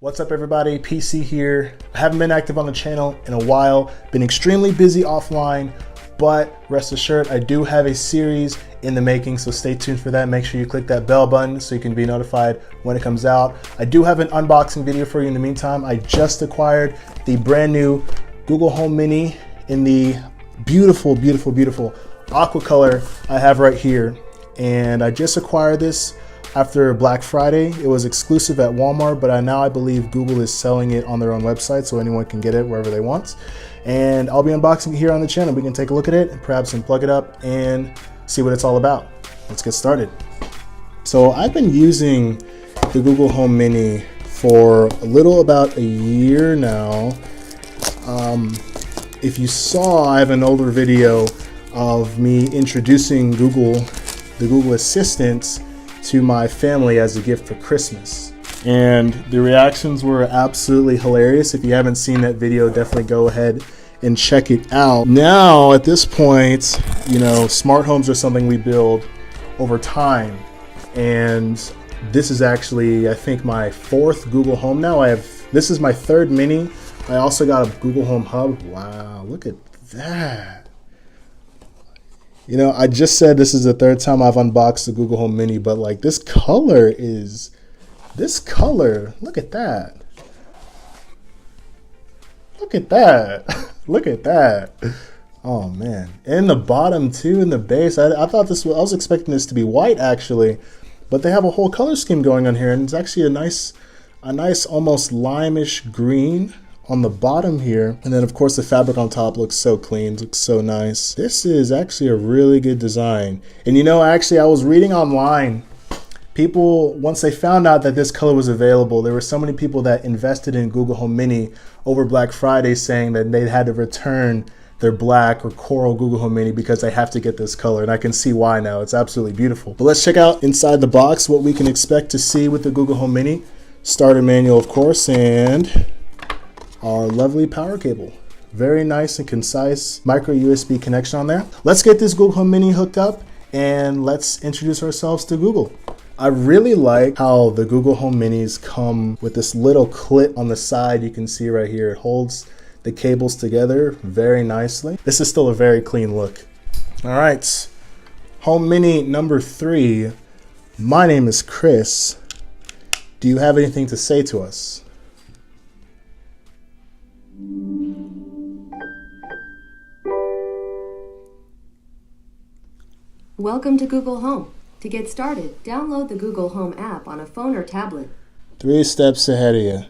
What's up everybody, PC here. I haven't been active on the channel in a while, been extremely busy offline, but rest assured I do have a series in the making, so stay tuned for that. Make sure you click that bell button so you can be notified when it comes out. I do have an unboxing video for you in the meantime. I just acquired the brand new Google Home Mini in the beautiful, beautiful, beautiful aqua color I have right here. And I just acquired this after Black Friday. It was exclusive at Walmart, but now I believe Google is selling it on their own website so anyone can get it wherever they want. And I'll be unboxing it here on the channel. We can take a look at it and perhaps unplug it up and see what it's all about. Let's get started. So I've been using the Google Home Mini for a little about a year now. If you saw, I have an older video of me introducing the Google Assistant to my family as a gift for Christmas. And the reactions were absolutely hilarious. If you haven't seen that video, definitely go ahead and check it out. Now, at this point, you know, smart homes are something we build over time. And this is actually, I think, my fourth Google Home now. This is my third Mini. I also got a Google Home Hub. Wow, look at that. You know, I just said this is the third time I've unboxed the Google Home Mini, but like this color, look at that. Look at that. Look at that. Oh man. And the bottom too, and the base. I thought I was expecting this to be white actually, but they have a whole color scheme going on here, and it's actually a nice almost lime-ish green on the bottom here. And then of course the fabric on top looks so clean, looks so nice. This is actually a really good design. And you know, actually I was reading online, people, once they found out that this color was available, there were so many people that invested in Google Home Mini over Black Friday saying that they had to return their black or coral Google Home Mini because they have to get this color, and I can see why now. It's absolutely beautiful. But let's check out inside the box what we can expect to see with the Google Home Mini. Starter manual, of course, and our lovely power cable. Very nice and concise micro USB connection on there. Let's get this Google Home Mini hooked up and let's introduce ourselves to Google. I really like how the Google Home Minis come with this little clip on the side. You can see right here, it holds the cables together very nicely. This is still a very clean look. All right, Home Mini number 3. My name is Chris. Do you have anything to say to us? Welcome to Google Home. To get started, download the Google Home app on a phone or tablet. 3 steps ahead of you.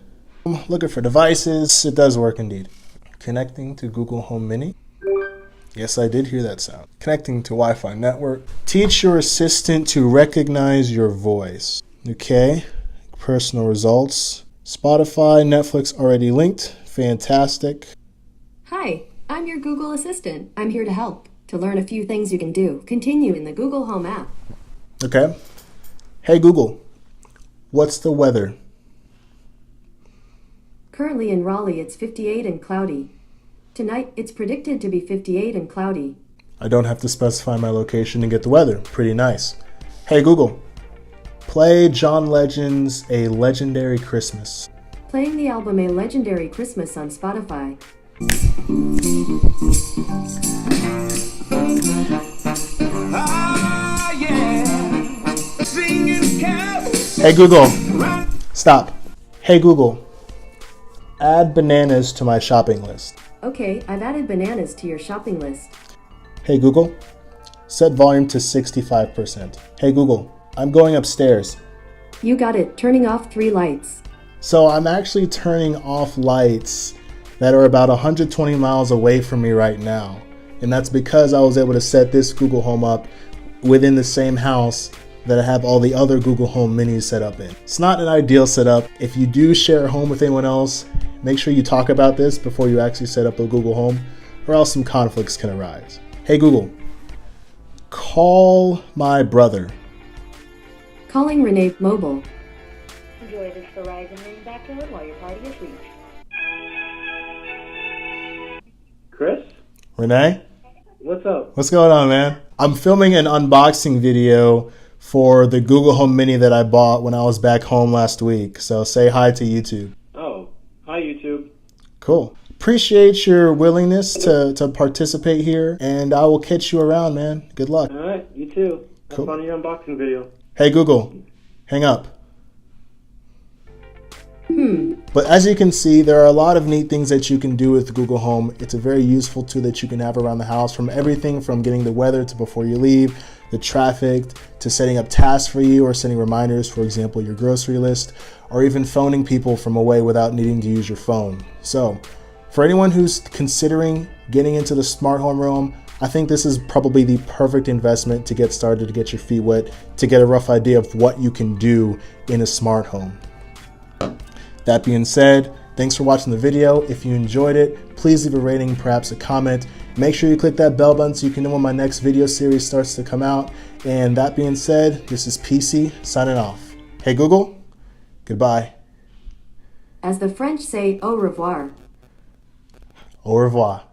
I'm looking for devices. It does work indeed. Connecting to Google Home Mini. Yes, I did hear that sound. Connecting to Wi-Fi network. Teach your assistant to recognize your voice. Okay. Personal results. Spotify, Netflix already linked. Fantastic. Hi, I'm your Google Assistant. I'm here to help. To learn a few things you can do, continue in the Google Home app. Okay. Hey Google, what's the weather? Currently in Raleigh, it's 58 and cloudy. Tonight, it's predicted to be 58 and cloudy. I don't have to specify my location to get the weather. Pretty nice. Hey Google, play John Legend's A Legendary Christmas. Playing the album A Legendary Christmas on Spotify. Hey Google, stop. Hey Google, add bananas to my shopping list. Okay, I've added bananas to your shopping list. Hey Google, set volume to 65%. Hey Google, I'm going upstairs. You got it, turning off 3 lights. So I'm actually turning off lights that are about 120 miles away from me right now. And that's because I was able to set this Google Home up within the same house that I have all the other Google Home Minis set up in. It's not an ideal setup. If you do share a home with anyone else, make sure you talk about this before you actually set up a Google Home, or else some conflicts can arise. Hey Google, call my brother. Calling Renee Mobile. Enjoy this Verizon ring back door while your party is reached. Chris? Renee? What's up? What's going on, man? I'm filming an unboxing video for the Google Home Mini that I bought when I was back home last week. So say hi to YouTube. Cool. Appreciate your willingness to participate here, and I will catch you around, man. Good luck. All right, you too. Have Cool. fun in your unboxing video. Hey, Google, hang up. But as you can see, there are a lot of neat things that you can do with Google Home. It's a very useful tool that you can have around the house, from everything from getting the weather to before you leave, the traffic, to setting up tasks for you or setting reminders, for example, your grocery list, or even phoning people from away without needing to use your phone. So for anyone who's considering getting into the smart home realm, I think this is probably the perfect investment to get started, to get your feet wet, to get a rough idea of what you can do in a smart home. That being said, thanks for watching the video. If you enjoyed it, please leave a rating, perhaps a comment. Make sure you click that bell button so you can know when my next video series starts to come out. And that being said, this is PC signing off. Hey Google, goodbye. As the French say, au revoir. Au revoir.